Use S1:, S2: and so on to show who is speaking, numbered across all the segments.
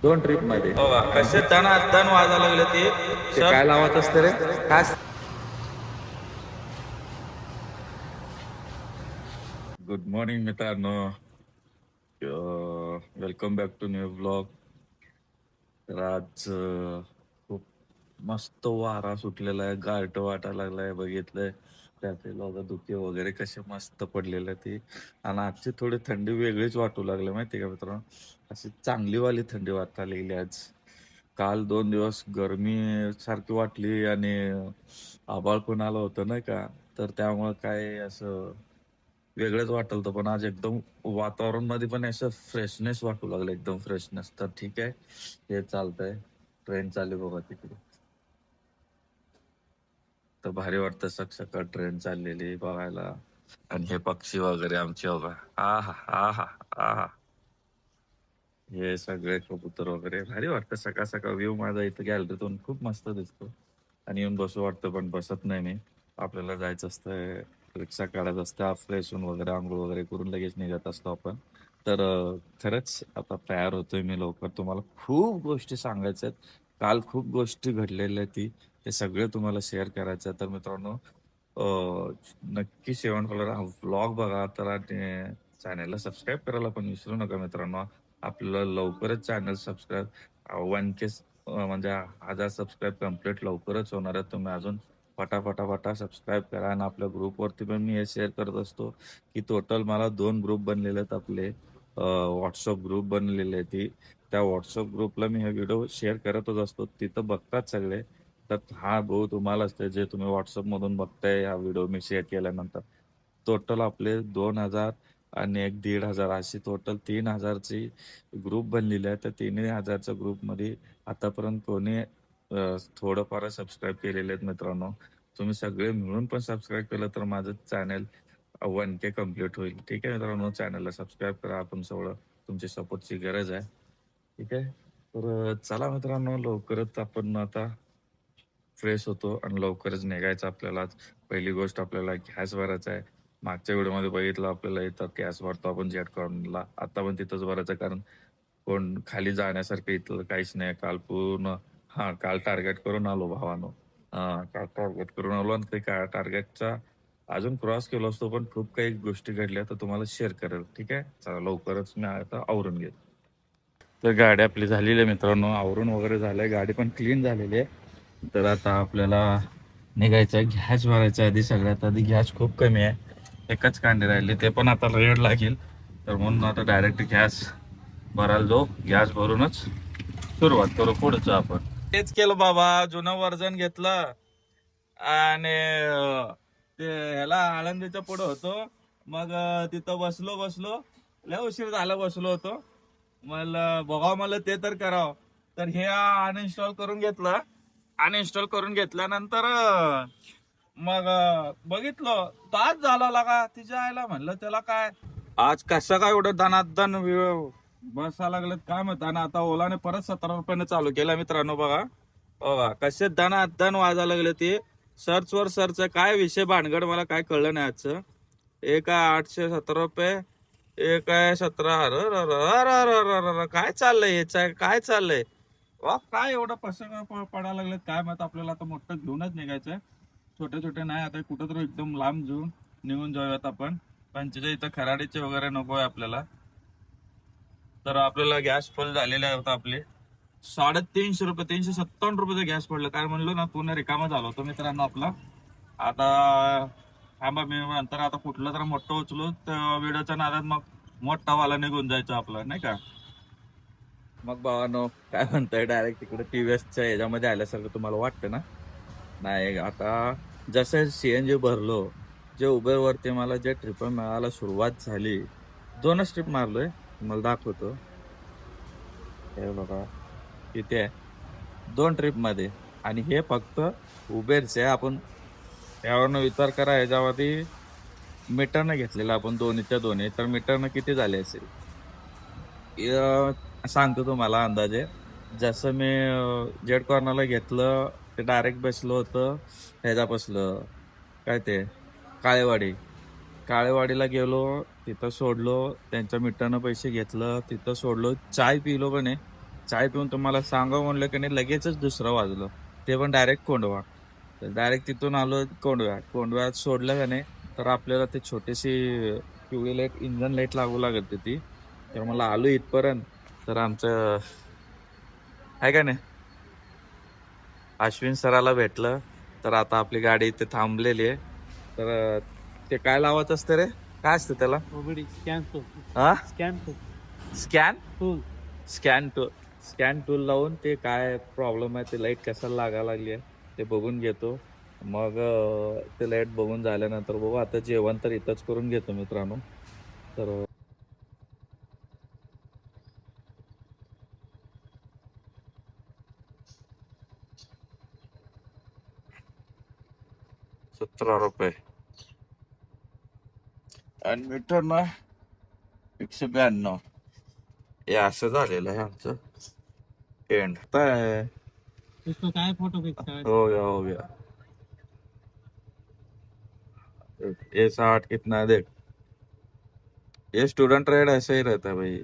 S1: दोन ट्रिप मध्ये.
S2: हो का कसे तण तण वाजायला लागले ते
S1: ते
S2: सर.
S1: काय लावत असते रे? काय? गुड मॉर्निंग मित्रांनो, welcome back to new blog. तर आज खूप मस्त वारा सुटलेला आहे, गारट वाटायला लागलाय. बघितलंय त्याचे लोक धुके वगैरे कसे मस्त पडलेले ती. आणि आजची थोडी थंडी वेगळीच वाटू लागली माहिती का मित्रांनो. अशी चांगलीवाली थंडी वाटायला लागली आज. काल 2 दिवस गरमी सारखी वाटली आणि आभाळ पण आलं होतं नाही का, तर त्यामुळे काय असं वेगळंच वाटलं होतं. पण आज एकदम वातावरण मध्ये पण असं फ्रेशनेस वाटू लागलं, एकदम फ्रेशनेस. तर ठीक आहे, हे चालतंय. ट्रेन चालली बघा तिकडे, तर भारी वाटतं सक सकाळ ट्रेन चाललेली बघायला. आणि हे पक्षी वगैरे आमचे बघा, आहा आहा आहा, हे सगळे कबूतर वगैरे भारी वाटतं. सकाळ सकाळ व्ह्यू माझा इथं गॅलरीतून खूप मस्त दिसतो. आणि येऊन बसू वाटतं, पण बसत नाही मी. आपल्याला जायचं असतं, रिक्षा काढायचं असतं, फ्रेश होऊन वगैरे आंघोळ वगैरे करून लगेच निघत असतो आपण. तर खरंच आता तयार होतोय मी लवकर. तुम्हाला खूप गोष्टी सांगायच्या आहेत. काल खूप गोष्टी घडलेल्या ती, ते सगळे तुम्हाला शेअर करायचं आहे. तर मित्रांनो, नक्की शेवण कलर हा व्लॉग बघा. तर चॅनलला सबस्क्राईब करायला पण विसरू नका मित्रांनो. आपल्याला लवकरच चॅनल सबस्क्राईब 1K म्हणजे 1000 सबस्क्राईब कम्प्लीट लवकरच होणार आहे. तुम्ही अजून फटाफटा सबस्क्राईब करा. आणि आपल्या ग्रुपवरती पण मी हे शेअर करत असतो की टोटल मला 2 ग्रुप बनलेले आहेत आपले. व्हॉट्सअप ग्रुप बनलेले आहे ती. त्या व्हॉट्सअप ग्रुपला मी हे व्हिडिओ शेअर करतच असतो, तिथं बघतात सगळे. तर हा भाऊ तुम्हालाच ते जे तुम्ही व्हॉट्सअपमधून बघताय हा व्हिडिओ मी शेअर केल्यानंतर, टोटल आपले 2000 आणि एक 1500 अशी टोटल 3000ची ग्रुप बनलेली आहे. तर 3000च्या ग्रुपमध्ये आतापर्यंत कोणी थोडंफार सबस्क्राईब केलेले आहेत मित्रांनो. तुम्ही सगळे मिळून पण सबस्क्राईब केलं तर माझं चॅनल 1K कम्प्लीट होईल. ठीक आहे मित्रांनो, चॅनलला सबस्क्राईब करा. आपण सगळं तुमची सपोर्टची गरज आहे. ठीक आहे. तर चला मित्रांनो, लवकरच आपण आता फ्रेश होतो आणि लवकरच निघायचं आपल्याला. आज पहिली गोष्ट आपल्याला गॅस भरायचा आहे. मागच्या व्हिडिओमध्ये बघितलं आपल्याला इथं गॅस भरतो आपण जेट कॉर्नरला, आता पण तिथंच भरायचं. कारण कोण खाली जाण्यासारखं इथलं काहीच नाही. काल पूर्ण काल टार्गेट करून आलो भावानो. काल टार्गेट करून आलो आणि ते काय टार्गेटचा अजून क्रॉस केलो असतो, पण खूप काही गोष्टी घडल्या तर तुम्हाला शेअर करेल. ठीक आहे, चला लवकरच मी आता आवरून घेतो. तर गाडी आपली झालेली आहे मित्रांनो, आवरून वगैरे झालंय, गाडी पण क्लीन झालेली आहे. तर आता आपल्याला निघायचं आहे. गॅस भरायचा आधी, सगळ्यात आधी गॅस खूप कमी आहे, एकच कांडी राहिली, ते पण आता रेड लागेल. तर म्हणून आता डायरेक्ट गॅस भरायला जाऊ. गॅस भरूनच सुरुवात करू पुढचं आपण. तेच केलं बाबा, जुनं वर्जन घेतलं आणि ते ह्याला आळंदीच्या पुढे होतो. मग तिथं बसलो बसलो लय उशीर झाला, बसलो होतो. मला बघाव, मला ते तर करावं. तर हे अनइन्स्टॉल करून घेतलं. अनइन्स्टॉल करून घेतल्यानंतर मग बघितलं तास झाला लागा तिच्या आईला. म्हणलं त्याला काय आज कसं काय एवढं दनादन बसायला लागलं काय म्हणत. आणि आता ओलाने परत 17 रुपयाने चालू केला मित्रांनो. बघा बघा कसे दनादन वाजायला लागले ते. सर्च वर सर्च, काय विषय भानगड मला काय कळलं नाही आजचं. एक आहे 817 रुपये, एक आहे 17. काय चाललंय याचा, काय चाललंय वा, काय एवढं पसंग पडायला लागलं काय मत. आपल्याला आता मोठं घेऊनच निघायचंय, छोटे छोटे नाही. आता कुठं तरी एकदम लांब निघून जाऊयात आपण. पंचेच्या इथं खराडीचे वगैरे नको आहे आपल्याला. तर आपल्याला गॅस फुल झालेले होता आपले 350 रुपये, 357 रुपयाचा गॅस पडलं. काय म्हणलो ना, पूर्ण रिकामा झाला होतो मित्रांनो आपला. आता थांबा, मी नंतर आता कुठलं तर मोठं उचलू तर व्हिडिओच्या नादात मग मोठा वाला निघून जायचं आपला, नाही का. मग भावानो, काय म्हणताय, डायरेक्ट तिकडे टीव्हीएसच्या ह्याच्यामध्ये आल्यासारखं तुम्हाला वाटतं ना. नाही, आता जसं सीएनजी भरलो, जे उबेरवरती मला जे ट्रिप मिळायला सुरुवात झाली, 2च ट्रिप मारलोय. मला दाखवतो, हे बघा किती आहे 2 ट्रिप मध्ये. आणि हे फक्त उबेरचे. आपण यावरनं विचार करा, ह्याच्यावरती मीटरनं घेतलेलं आपण दोन्हीच्या दोन्ही, तर मीटरनं किती झाले असेल सांगतो तुम्हाला अंदाजे. जसं मी जेट कॉर्नरला घेतलं, ते डायरेक्ट बसलो होतं ह्याच्या बसलं काय ते काळेवाडी. काळेवाडीला गेलो, तिथं सोडलो, त्यांच्या मीटरनं पैसे घेतलं, तिथं सोडलो, चाय पिलो पण आहे.
S2: चाय पिऊन तुम्हाला सांगावं म्हणलं की नाही लगेचच दुसरं वाजलं, ते पण डायरेक्ट कोंडवा. तर डायरेक्ट तिथून आलो कोंडव्यात सोडलं का नाही तर आपल्याला ते छोटीशी पिवळी लाईट इंजन लाईट लागू लागत ती. तर मला आलो इथपर्यंत तर आमचं आहे का नाही अश्विन सराला भेटलं. तर आता आपली गाडी इथे थांबलेली आहे. तर ते काय लावत असते रे, काय असतं त्याला? हा, स्कॅन स्कॅन टूल लावून ते काय प्रॉब्लेम आहे, ते लाईट कशाला लागायला लागली आहे ते बघून घेतो. मग ते लाईट बघून झाल्यानंतर बघू, आता जेवण तर इथंच करून घेतो मित्रांनो. तर 17 रुपये आणि मीटर ना 192. हे असं झालेलं आहे आमचं एंड. काय
S3: काय फोटो खींचता है?
S2: हो गया हो गया. ये 60 कितना है देख. ये स्टूडेंट रेट ऐसे ही रहता है भाई,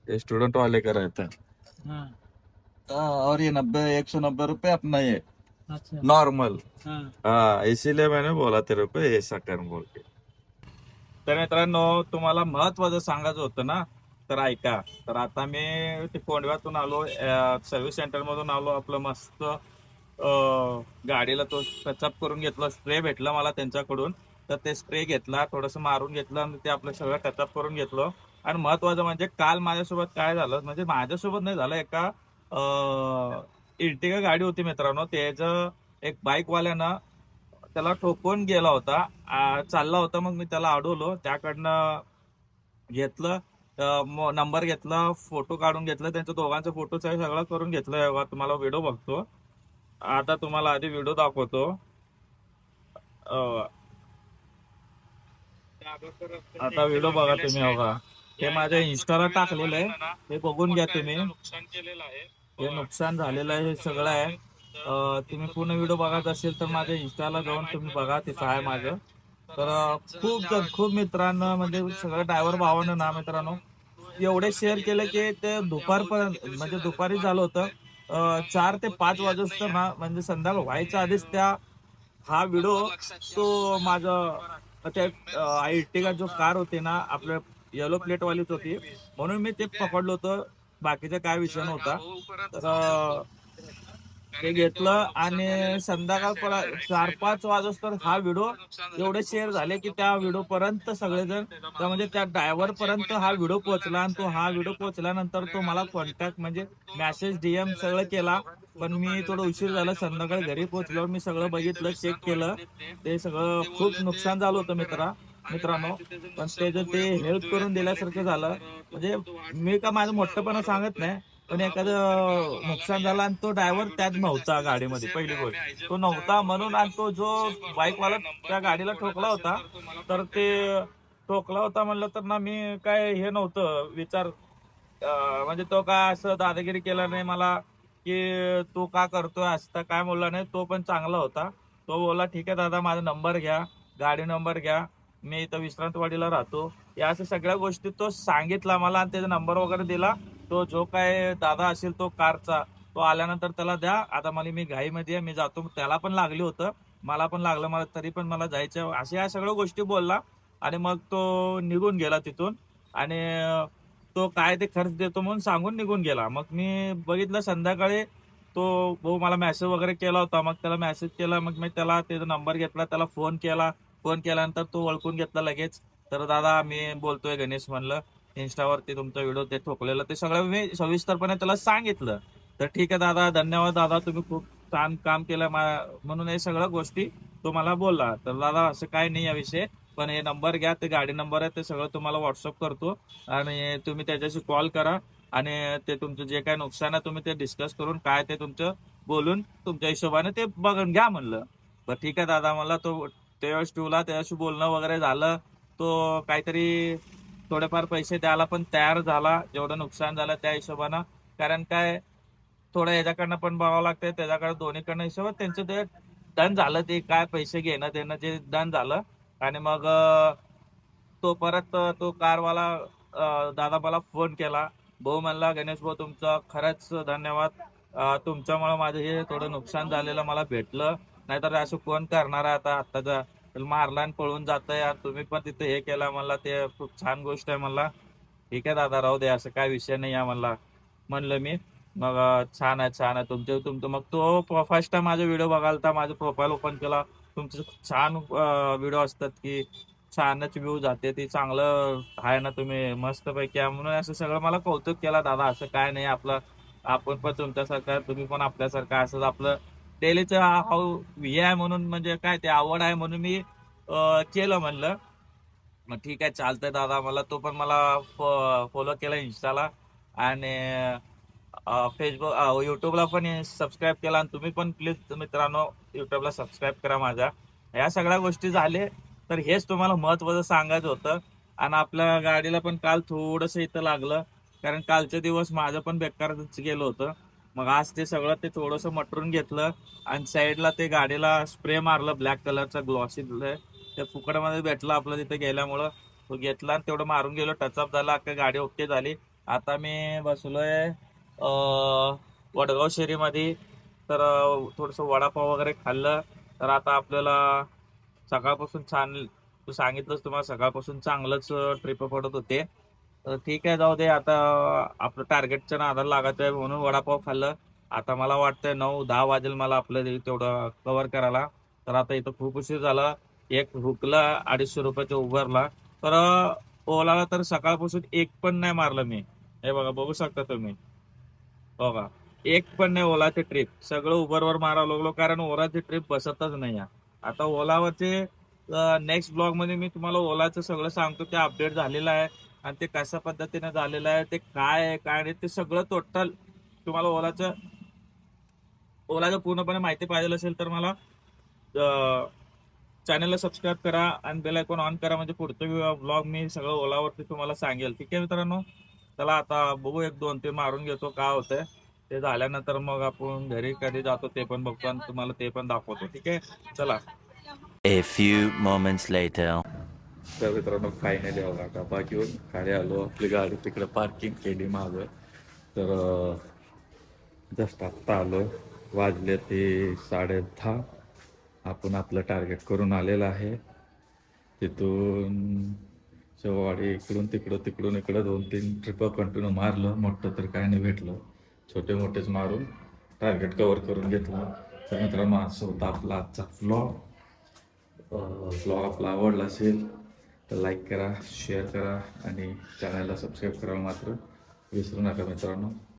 S2: ये स्टूडेंट वाले का रहता है.
S3: हाँ,
S2: और ये 190 रुपये अपना ये
S3: अच्छा.
S2: नॉर्मल.
S3: हाँ.
S2: हाँ, इसीलिए मैंने बोला तेरे को ऐसा कर बोल के. तर मित्रांनो तुम्हाला महत्वाचं सांगायचं होतं ना, तर ऐका. तर आता मी ते कोंडव्यातून आलो, सर्व्हिस सेंटर मधून आलो. आपलं मस्त गाडीला तो टचअप करून घेतला, स्प्रे भेटला मला त्यांच्याकडून. तर ते स्प्रे घेतला, थोडंसं मारून घेतलं आणि ते आपलं सगळं टचअप करून घेतलं. आणि महत्वाचं म्हणजे काल माझ्यासोबत काय झालं, म्हणजे माझ्यासोबत नाही झालं, एका इर्टिगा गाडी होती मित्रांनो, त्याचं एक बाईकवाल्यानं त्याला ठोकून गेला होता. चालला होता, मग मी त्याला अडवलो, त्याकडनं घेतलं, नंबर घेतला, फोटो काढून घेतला, त्यांच्या दोघांचा फोटो सगळं करून घेतलं. तुम्हाला व्हिडिओ बघतो आता, तुम्हाला आधी व्हिडिओ दाखवतो. आता व्हिडिओ बघा तुम्ही. बघा, हे माझ्या इंस्टाला टाकलेलं आहे, हे बघून घ्या तुम्ही. हे नुकसान झालेलं आहे, हे सगळं आहे. तुम्ही पूर्ण व्हिडिओ बघायचा असेल तर माझ्या इंस्टाला जाऊन तुम्ही बघा, तिथं आहे माझं. तर खूप मित्रांनो, म्हणजे सगळं ड्रायव्हर भावानं ना मित्रांनो एवढे शेअर केले की ते दुपारपर्यंत, म्हणजे दुपारी झालं होतं 4 ते 5 वाजता ना, म्हणजे संध्याकाळ व्हायच्या आधीच त्या हा व्हिडिओ तो माझं त्या इर्टिगा जो कार होती ना आपल्या येलो प्लेट वालीच होती, म्हणून मी ते पकडलो होतं, बाकीचा काय विषय नव्हता. तर ते घेतलं आणि संध्याकाळ 4-5 वाजता हा व्हिडिओ एवढे शेअर झाले की त्या व्हिडिओ पर्यंत सगळेजण, म्हणजे त्या ड्रायव्हर पर्यंत हा व्हिडिओ पोहोचला. आणि तो हा व्हिडिओ पोहोचल्यानंतर तो मला कॉन्टॅक्ट, म्हणजे मेसेज, DM सगळं केला. पण मी थोडं उशीर झाला, संध्याकाळी घरी पोहोचल्यावर मी सगळं बघितलं, चेक केलं. ते सगळं खूप नुकसान झालं होतं मित्रांनो. पण ते हेल्प करून दिल्यासारखं झालं. म्हणजे मी का माझं मोठंपणा सांगत नाही, पण एखादं नुकसान झालं आणि तो ड्रायव्हर त्यात नव्हता गाडीमध्ये, पहिली गोष्ट तो नव्हता म्हणून. आणि तो जो बाईकवाला त्या गाडीला ठोकला होता, तर ते ठोकला होता म्हणलं तर ना, मी काय हे नव्हतं विचार, म्हणजे तो काय असं दादागिरी केला नाही मला की तू का करतोय, असं काय बोलला नाही. तो पण चांगला होता. तो बोलला ठीक आहे दादा, माझा नंबर घ्या, गाडी नंबर घ्या, मी इथं विश्रांतवाडीला राहतो, या असं सगळ्या गोष्टी तो सांगितला मला. आणि त्याचा नंबर वगैरे दिला. तो जो काय दादा असेल तो कारचा, तो आल्यानंतर त्याला द्या. आता मी घाईमध्ये आहे, मी जातो. त्याला पण लागली होतं, मला पण लागलं, मला तरी पण मला जायचं, अशा या सगळ्या गोष्टी बोलला. आणि मग तो निघून गेला तिथून. आणि तो काय ते खर्च देतो म्हणून सांगून निघून गेला. मग मी बघितलं संध्याकाळी, तो भाऊ मला मेसेज वगैरे केला होता, मग त्याला मेसेज केला, मग मी त्याला त्याचा नंबर घेतला, त्याला फोन केला. फोन केल्यानंतर तो ओळखून घेतला लगेच. तर दादा मी बोलतोय गणेश, म्हणलं इंस्टावरती तुमचा व्हिडिओ ते ठोकलेलं, ते सगळं मी सविस्तरपणे त्याला सांगितलं. तर ठीक आहे दादा, धन्यवाद दादा, तुम्ही खूप छान काम केलं म्हणून हे सगळ्या गोष्टी तो मला बोलला. तर दादा असं काय नाही याविषयी, पण हे नंबर घ्या, ते गाडी नंबर आहे, ते सगळं तुम्हाला व्हॉट्सअप करतो. आणि तुम्ही त्याच्याशी कॉल करा आणि ते तुमचं जे काय नुकसान आहे तुम्ही ते डिस्कस करून काय ते तुमचं बोलून तुमच्या हिशोबाने ते बघून घ्या म्हणलं. तर ठीक आहे दादा, मला तो त्यावेळेस त्याच्याशी बोलणं वगैरे झालं. तो काहीतरी थोडेफार पैसे द्यायला पण तयार झाला, जेवढं नुकसान झालं त्या हिशोबानं. कारण काय, थोडं ह्याच्याकडनं पण बघावं लागतंय, त्याच्याकडे दोन्हीकडनं हिशोब त्यांचं ते डन झालं. ते काय पैसे घेणं देणं जे डन झालं. आणि मग तो परत तो कारवाला दादा मला फोन केला. भाऊ म्हणला गणेश भाऊ तुमचा खरंच धन्यवाद. तुमच्यामुळे माझं हे थोडं नुकसान झालेलं मला भेटलं, नाहीतर असं कोण करणार आहे आता आत्ताचा मारला आणि पळून जातंय यार. तुम्ही पण तिथे हे केलं म्हणला, ते खूप छान गोष्ट आहे म्हणला. ठीक आहे दादा, राहू दे, असं काय विषय नाही आहे म्हणला. म्हणलं मी मग छान आहे छान आहे तुमचं. मग तो फर्स्ट टाइम माझा व्हिडिओ बघायला तर माझा प्रोफाईल ओपन केला. तुमचे छान व्हिडिओ असतात की छानच व्ह्यू जाते, ती चांगलं आहे ना तुम्ही, मस्त पैकी आहे. म्हणून असं सगळं मला कौतुक केला दादा. असं काय नाही आपलं, आपण पण तुमच्यासारखं, तुम्ही पण आपल्यासारखं, असंच आपलं डेलीचं हे आहे म्हणून, म्हणजे काय ते आवड आहे म्हणून मी केलं म्हणलं. मग ठीक आहे चालतंय दादा. मला तो पण मला फॉलो केला इंस्टाला आणि फेसबुक युट्यूबला पण सबस्क्राईब केला. आणि तुम्ही पण प्लीज मित्रांनो युट्यूबला सबस्क्राईब करा माझ्या. या सगळ्या गोष्टी झाले तर हेच तुम्हाला महत्वाचं सांगायचं होतं. आणि आपल्या गाडीला पण काल थोडंसं इथं लागलं, कारण कालचे दिवस माझं पण बेकारच गेलं होतं. मग आज ते सगळं ते थोडंसं मटरून घेतलं आणि साईडला ते गाडीला स्प्रे मारलं ब्लॅक कलरचा ग्लॉसी, ते फुकटमध्ये भेटलं आपलं तिथे गेल्यामुळं. तो घेतला आणि तेवढं मारून गेलो, टचअप झाला, अख्खी गाडी ओके झाली. आता मी बसलोय वडगाव शेरीमध्ये. तर थोडंसं वडापाव वगैरे खाल्लं. तर आता आपल्याला सकाळपासून छान, तू सांगितलंच तुम्हाला सकाळपासून चांगलंच ट्रिप पडत होते. तर ठीक आहे जाऊ दे, आता आपलं टार्गेटच्या नादाला लागायचं आहे म्हणून वडापाव खाल्लं. आता मला वाटतंय 9-10 वाजेल मला आपलं तेवढं कव्हर करायला. तर आता इथं खूप उशीर झाला. एक हुकला 250 रुपयाचा उभारला. तर ओलाला तर सकाळपासून एक पण नाही मारलं मी. हे बघा, बघू शकता तुम्ही, बघा एक पण नाही ओलाची ट्रिप. सगळं उबरवर मारावं लागलो, कारण ओलाची ट्रिप बसतच नाही आहे. आता ओलावरचे नेक्स्ट ब्लॉग मध्ये मी तुम्हाला ओलाचं सगळं सांगतो, ते अपडेट झालेलं आहे आणि ते कशा पद्धतीने झालेलं आहे, ते काय आहे काय नाही, ते सगळं टोटल तुम्हाला ओलाचं पूर्णपणे माहिती पाहिजे असेल तर मला चॅनलला सबस्क्राईब करा आणि बेल आयकॉन ऑन करा, म्हणजे पुढचं ब्लॉग मी सगळं ओलावरती तुम्हाला सांगेल. ठीक आहे मित्रांनो, चला आता बघू, 1-2 ते मारून घेतो काय होतंय. ते झाल्यानंतर मग आपण घरी कधी जातो ते पण बघतो आणि तुम्हाला ते पण दाखवतो. ठीक आहे, चला.
S4: A few moments later.
S1: तर मित्रांनो फायनली बघा डबा घेऊन खाली आलो. आपली गाडी तिकडे पार्किंग केली मागं. तर जस्ट आत्ता आलो, वाजले ते 10:30. आपण आपलं टार्गेट करून आलेलं आहे. तिथून शेववाडी इकडून इकडं 2-3 ट्रिप कंटिन्यू मारलं. मोठं तर काय नाही भेटलं, छोटे मोठेच मारून टार्गेट कवर करून घेतलं. तर मित्रांनो असं होता आपला आजचा व्लॉग. आपला आवडला असेल तर लाईक करा, शेअर करा आणि चॅनलला सबस्क्राईब करायला मात्र विसरू नका मित्रांनो.